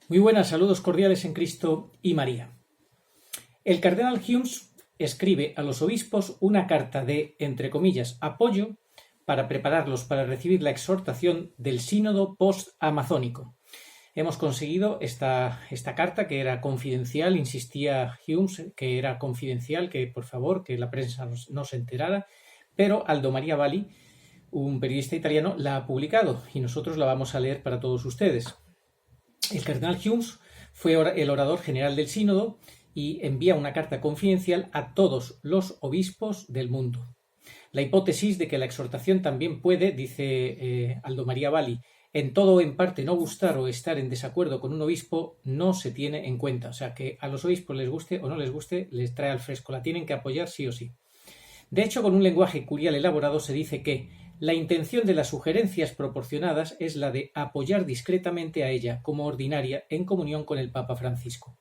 Muy buenas, saludos cordiales en Cristo y María. El cardenal Humes escribe a los obispos una carta de, entre comillas, apoyo para prepararlos para recibir la exhortación del sínodo post-amazónico. Hemos conseguido esta carta, que era confidencial, insistía Humes que era confidencial, que por favor, que la prensa no se enterara, pero Aldo Maria Valli, un periodista italiano, la ha publicado y nosotros la vamos a leer para todos ustedes. El cardenal Humes fue el orador general del sínodo y envía una carta confidencial a todos los obispos del mundo. La hipótesis de que la exhortación también puede, dice Aldo Maria Valli, en todo o en parte no gustar o estar en desacuerdo con un obispo, no se tiene en cuenta. O sea, que a los obispos les guste o no les guste, les trae al fresco. La tienen que apoyar sí o sí. De hecho, con un lenguaje curial elaborado se dice que la intención de las sugerencias proporcionadas es la de apoyar discretamente a ella como ordinaria en comunión con el Papa Francisco.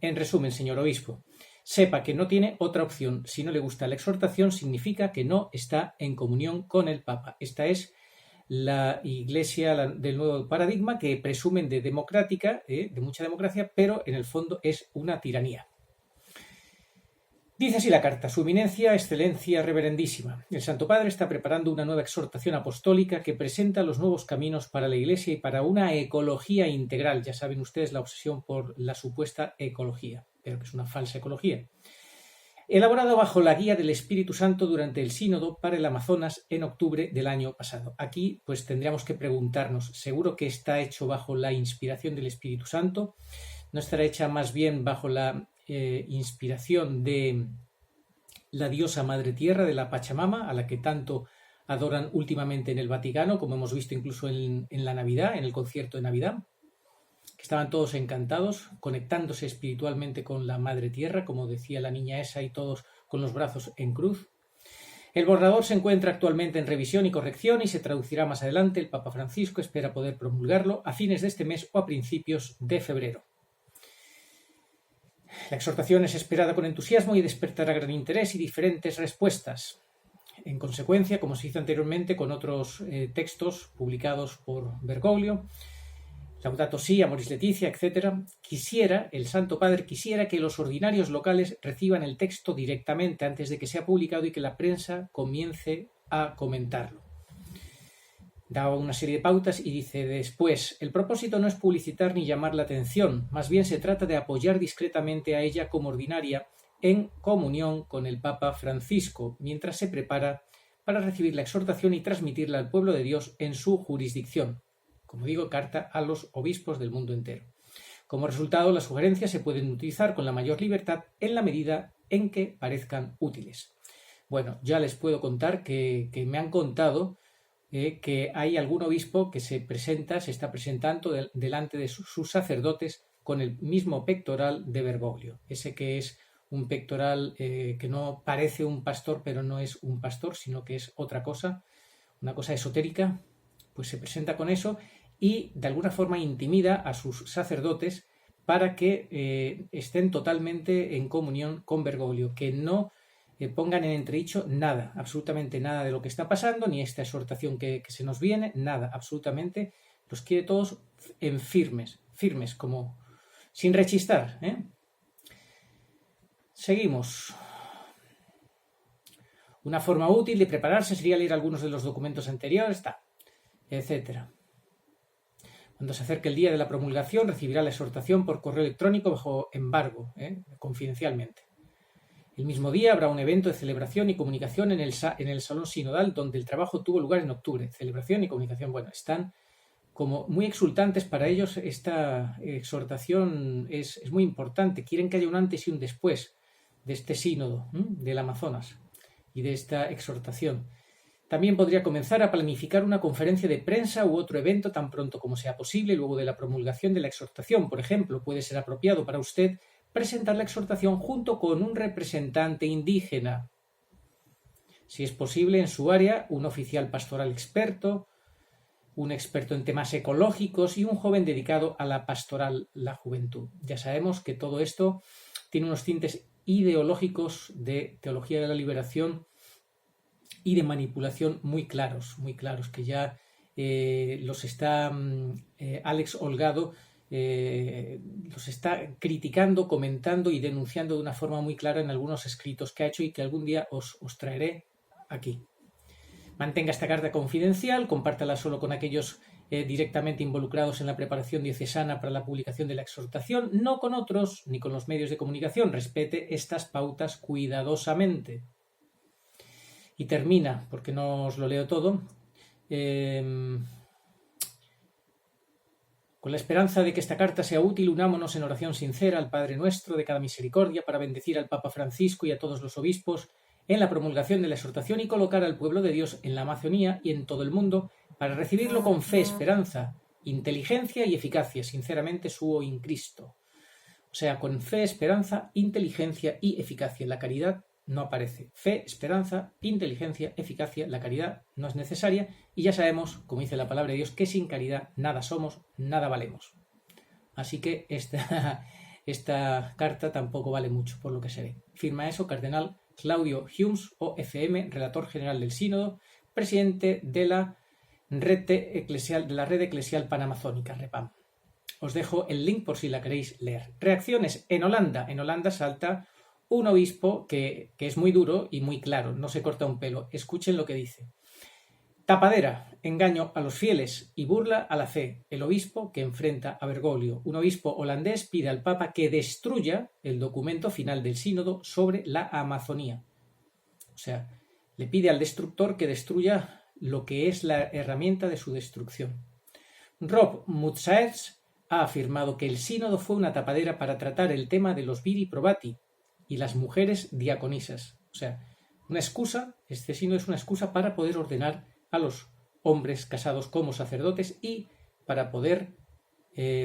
En resumen, señor obispo, sepa que no tiene otra opción. Si no le gusta la exhortación, significa que no está en comunión con el Papa. Esta es la Iglesia del nuevo paradigma, que presumen de democrática, de mucha democracia, pero en el fondo es una tiranía. Dice así la carta: Su Eminencia, Excelencia Reverendísima, el Santo Padre está preparando una nueva exhortación apostólica que presenta los nuevos caminos para la Iglesia y para una ecología integral. Ya saben ustedes la obsesión por la supuesta ecología, pero que es una falsa ecología. Elaborado bajo la guía del Espíritu Santo durante el Sínodo para el Amazonas en octubre del año pasado. Aquí pues tendríamos que preguntarnos, ¿seguro que está hecho bajo la inspiración del Espíritu Santo? ¿No estará hecha más bien bajo la inspiración de la diosa Madre Tierra, de la Pachamama, a la que tanto adoran últimamente en el Vaticano, como hemos visto incluso en la Navidad, en el concierto de Navidad, que estaban todos encantados, conectándose espiritualmente con la Madre Tierra, como decía la niña esa, y todos con los brazos en cruz? El borrador se encuentra actualmente en revisión y corrección y se traducirá más adelante. El Papa Francisco espera poder promulgarlo a fines de este mes o a principios de febrero. La exhortación es esperada con entusiasmo y despertará gran interés y diferentes respuestas. En consecuencia, como se hizo anteriormente con otros textos publicados por Bergoglio, Laudato Si, Amoris Laetitia, etc., el Santo Padre quisiera que los ordinarios locales reciban el texto directamente antes de que sea publicado y que la prensa comience a comentarlo. Da una serie de pautas y dice después: el propósito no es publicitar ni llamar la atención, más bien se trata de apoyar discretamente a ella como ordinaria en comunión con el Papa Francisco, mientras se prepara para recibir la exhortación y transmitirla al pueblo de Dios en su jurisdicción. Como digo, carta a los obispos del mundo entero. Como resultado, las sugerencias se pueden utilizar con la mayor libertad en la medida en que parezcan útiles. Bueno, ya les puedo contar que me han contado que hay algún obispo que se está presentando delante de sus sacerdotes con el mismo pectoral de Bergoglio. Ese que es un pectoral que no parece un pastor, pero no es un pastor, sino que es otra cosa, una cosa esotérica. Pues se presenta con eso y de alguna forma intimida a sus sacerdotes para que estén totalmente en comunión con Bergoglio, que no pongan en entredicho nada, absolutamente nada de lo que está pasando, ni esta exhortación que se nos viene, nada, absolutamente. Los quiere todos en firmes, como sin rechistar. Seguimos. Una forma útil de prepararse sería leer algunos de los documentos anteriores, etcétera. Cuando se acerque el día de la promulgación, recibirá la exhortación por correo electrónico bajo embargo, confidencialmente. El mismo día habrá un evento de celebración y comunicación en el Salón Sinodal, donde el trabajo tuvo lugar en octubre. Celebración y comunicación. Bueno, están como muy exultantes. Para ellos esta exhortación es muy importante. Quieren que haya un antes y un después de este sínodo del Amazonas y de esta exhortación. También podría comenzar a planificar una conferencia de prensa u otro evento tan pronto como sea posible luego de la promulgación de la exhortación. Por ejemplo, puede ser apropiado para usted presentar la exhortación junto con un representante indígena. Si es posible, en su área, un oficial pastoral experto, un experto en temas ecológicos y un joven dedicado a la pastoral, la juventud. Ya sabemos que todo esto tiene unos tintes ideológicos de teología de la liberación y de manipulación muy claros, que ya los está Alex Holgado los está criticando, comentando y denunciando de una forma muy clara en algunos escritos que ha hecho y que algún día os traeré aquí. Mantenga esta carta confidencial, compártala solo con aquellos directamente involucrados en la preparación diocesana para la publicación de la exhortación, no con otros ni con los medios de comunicación. Respete estas pautas cuidadosamente. Y termina, porque no os lo leo todo, con la esperanza de que esta carta sea útil, unámonos en oración sincera al Padre Nuestro de cada misericordia para bendecir al Papa Francisco y a todos los obispos en la promulgación de la exhortación y colocar al pueblo de Dios en la Amazonía y en todo el mundo para recibirlo con fe, esperanza, inteligencia y eficacia, sinceramente suo in Cristo. O sea, con fe, esperanza, inteligencia y eficacia. La caridad no aparece. Fe, esperanza, inteligencia, eficacia. La caridad no es necesaria y ya sabemos, como dice la palabra de Dios, que sin caridad nada somos, nada valemos. Así que esta carta tampoco vale mucho, por lo que se ve. Firma eso Cardenal Claudio Humes, OFM, Relator General del Sínodo, presidente de la Red Eclesial Panamazónica, REPAM. Os dejo el link por si la queréis leer. Reacciones en Holanda. En Holanda salta un obispo que es muy duro y muy claro, no se corta un pelo. Escuchen lo que dice. Tapadera, engaño a los fieles y burla a la fe. El obispo que enfrenta a Bergoglio. Un obispo holandés pide al Papa que destruya el documento final del sínodo sobre la Amazonía. O sea, le pide al destructor que destruya lo que es la herramienta de su destrucción. Rob Mutsaers ha afirmado que el sínodo fue una tapadera para tratar el tema de los viri probati y las mujeres diaconisas. O sea, una excusa, este sínodo es una excusa para poder ordenar a los hombres casados como sacerdotes y para poder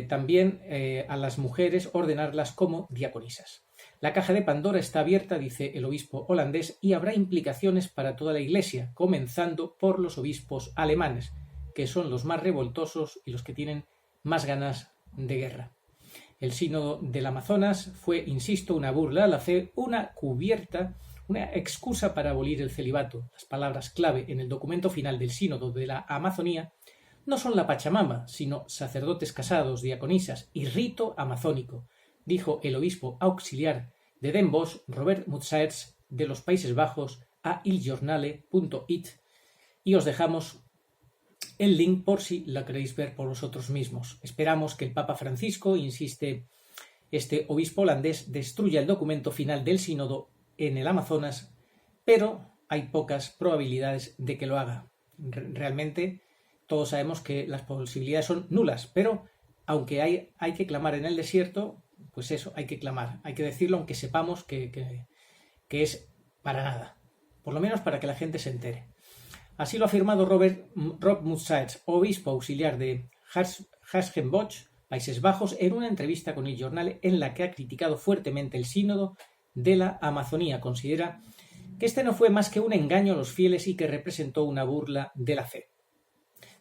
también a las mujeres ordenarlas como diaconisas. La caja de Pandora está abierta, dice el obispo holandés, y habrá implicaciones para toda la Iglesia, comenzando por los obispos alemanes, que son los más revoltosos y los que tienen más ganas de guerra. El sínodo del Amazonas fue, insisto, una burla a la fe, una cubierta, una excusa para abolir el celibato. Las palabras clave en el documento final del sínodo de la Amazonía no son la Pachamama, sino sacerdotes casados, diaconisas y rito amazónico, dijo el obispo auxiliar de Den Bosch, Robert Mutsaers, de los Países Bajos, a iljournale.it, y os dejamos el link por si la queréis ver por vosotros mismos. Esperamos que el Papa Francisco, insiste este obispo holandés, destruya el documento final del sínodo en el Amazonas, pero hay pocas probabilidades de que lo haga. Realmente todos sabemos que las posibilidades son nulas, pero aunque hay que clamar en el desierto, pues eso, hay que clamar, hay que decirlo aunque sepamos que es para nada, por lo menos para que la gente se entere. Así lo ha afirmado Rob Mutsaers, obispo auxiliar de Hertogenbosch, Países Bajos, en una entrevista con el Journal en la que ha criticado fuertemente el sínodo de la Amazonía. Considera que este no fue más que un engaño a los fieles y que representó una burla de la fe.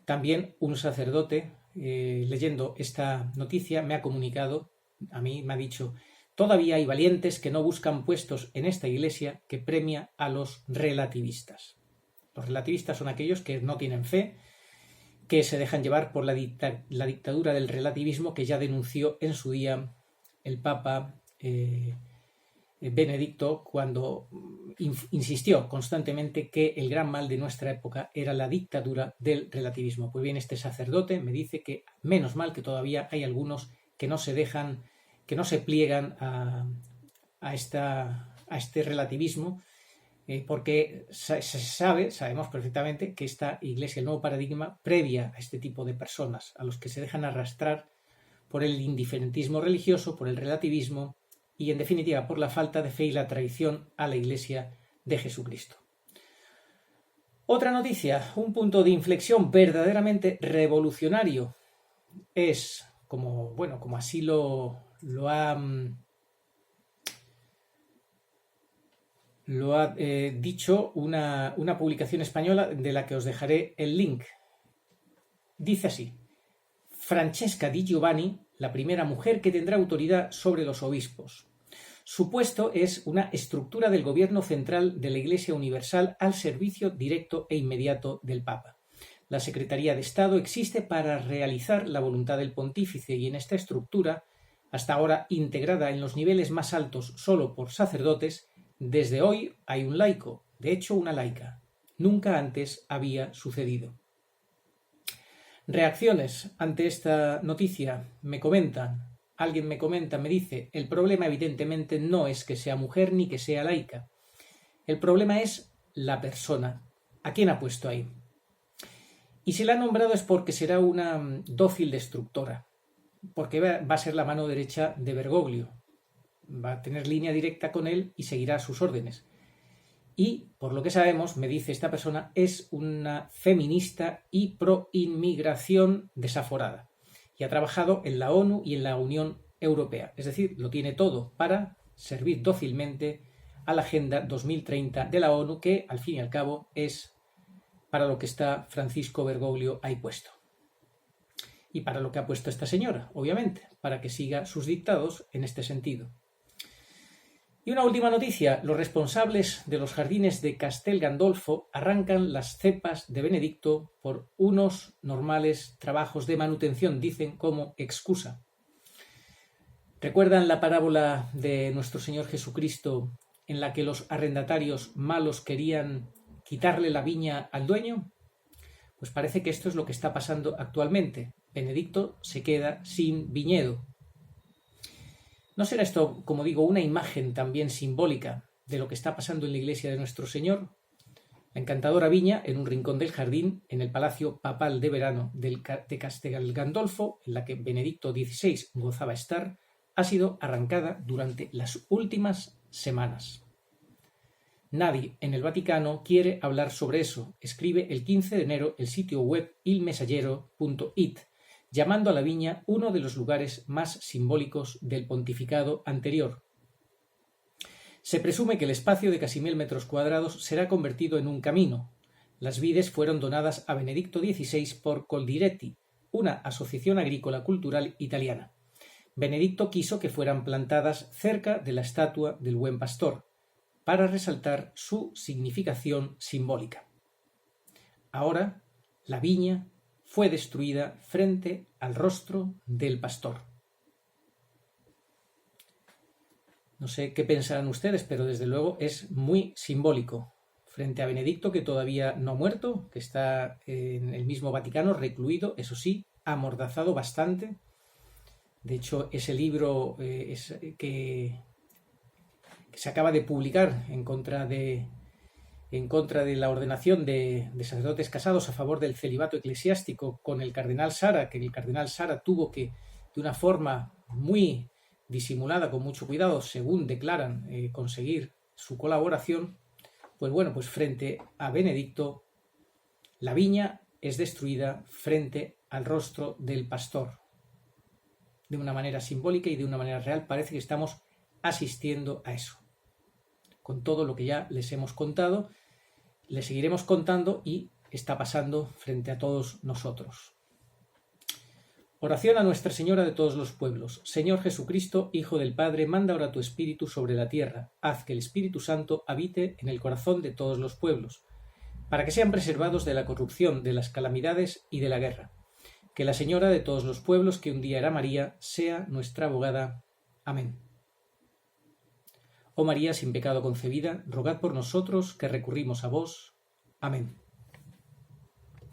También un sacerdote, leyendo esta noticia, me ha comunicado, a mí me ha dicho, todavía hay valientes que no buscan puestos en esta iglesia que premia a los relativistas. Los relativistas son aquellos que no tienen fe, que se dejan llevar por la dictadura del relativismo que ya denunció en su día el Papa Benedicto cuando insistió constantemente que el gran mal de nuestra época era la dictadura del relativismo. Pues bien, este sacerdote me dice que menos mal que todavía hay algunos que no se dejan, que no se pliegan a este relativismo, porque sabemos perfectamente que esta iglesia, el nuevo paradigma, previa a este tipo de personas, a los que se dejan arrastrar por el indiferentismo religioso, por el relativismo y, en definitiva, por la falta de fe y la traición a la iglesia de Jesucristo. Otra noticia, un punto de inflexión verdaderamente revolucionario, es, como así lo ha dicho una publicación española de la que os dejaré el link. Dice así: Francesca Di Giovanni, la primera mujer que tendrá autoridad sobre los obispos. Su puesto es una estructura del gobierno central de la Iglesia Universal al servicio directo e inmediato del Papa. La Secretaría de Estado existe para realizar la voluntad del pontífice y en esta estructura, hasta ahora integrada en los niveles más altos solo por sacerdotes, desde hoy hay un laico, de hecho una laica. Nunca antes había sucedido. Reacciones ante esta noticia. Alguien me comenta, me dice, el problema evidentemente no es que sea mujer ni que sea laica. El problema es la persona. ¿A quién ha puesto ahí? Y si la ha nombrado es porque será una dócil destructora, porque va a ser la mano derecha de Bergoglio. Va a tener línea directa con él y seguirá sus órdenes. Y, por lo que sabemos, me dice esta persona, es una feminista y pro-inmigración desaforada. Y ha trabajado en la ONU y en la Unión Europea. Es decir, lo tiene todo para servir dócilmente a la Agenda 2030 de la ONU, que, al fin y al cabo, es para lo que está Francisco Bergoglio ahí puesto. Y para lo que ha puesto esta señora, obviamente, para que siga sus dictados en este sentido. Y una última noticia, los responsables de los jardines de Castel Gandolfo arrancan las cepas de Benedicto por unos normales trabajos de manutención, dicen como excusa. ¿Recuerdan la parábola de nuestro Señor Jesucristo en la que los arrendatarios malos querían quitarle la viña al dueño? Pues parece que esto es lo que está pasando actualmente. Benedicto se queda sin viñedo. ¿No será esto, como digo, una imagen también simbólica de lo que está pasando en la iglesia de nuestro Señor? La encantadora viña, en un rincón del jardín, en el Palacio Papal de Verano de Castel Gandolfo, en la que Benedicto XVI gozaba estar, ha sido arrancada durante las últimas semanas. Nadie en el Vaticano quiere hablar sobre eso, escribe el 15 de enero el sitio web ilmessaggero.it, llamando a la viña uno de los lugares más simbólicos del pontificado anterior. Se presume que el espacio de casi 1000 metros cuadrados será convertido en un camino. Las vides fueron donadas a Benedicto XVI por Coldiretti, una asociación agrícola cultural italiana. Benedicto quiso que fueran plantadas cerca de la estatua del Buen Pastor, para resaltar su significación simbólica. Ahora, la viña fue destruida frente al rostro del pastor. No sé qué pensarán ustedes, pero desde luego es muy simbólico. Frente a Benedicto, que todavía no ha muerto, que está en el mismo Vaticano, recluido, eso sí, amordazado bastante. De hecho, ese libro que se acaba de publicar en contra de la ordenación de sacerdotes casados a favor del celibato eclesiástico con el cardenal Sara, que el cardenal Sara tuvo que, de una forma muy disimulada, con mucho cuidado, según declaran, conseguir su colaboración, pues bueno, pues frente a Benedicto, la viña es destruida frente al rostro del pastor. De una manera simbólica y de una manera real parece que estamos asistiendo a eso. Con todo lo que ya les hemos contado, les seguiremos contando y está pasando frente a todos nosotros. Oración a Nuestra Señora de todos los pueblos. Señor Jesucristo, Hijo del Padre, manda ahora tu Espíritu sobre la tierra. Haz que el Espíritu Santo habite en el corazón de todos los pueblos, para que sean preservados de la corrupción, de las calamidades y de la guerra. Que la Señora de todos los pueblos, que un día era María, sea nuestra abogada. Amén. Oh María, sin pecado concebida, rogad por nosotros que recurrimos a vos. Amén.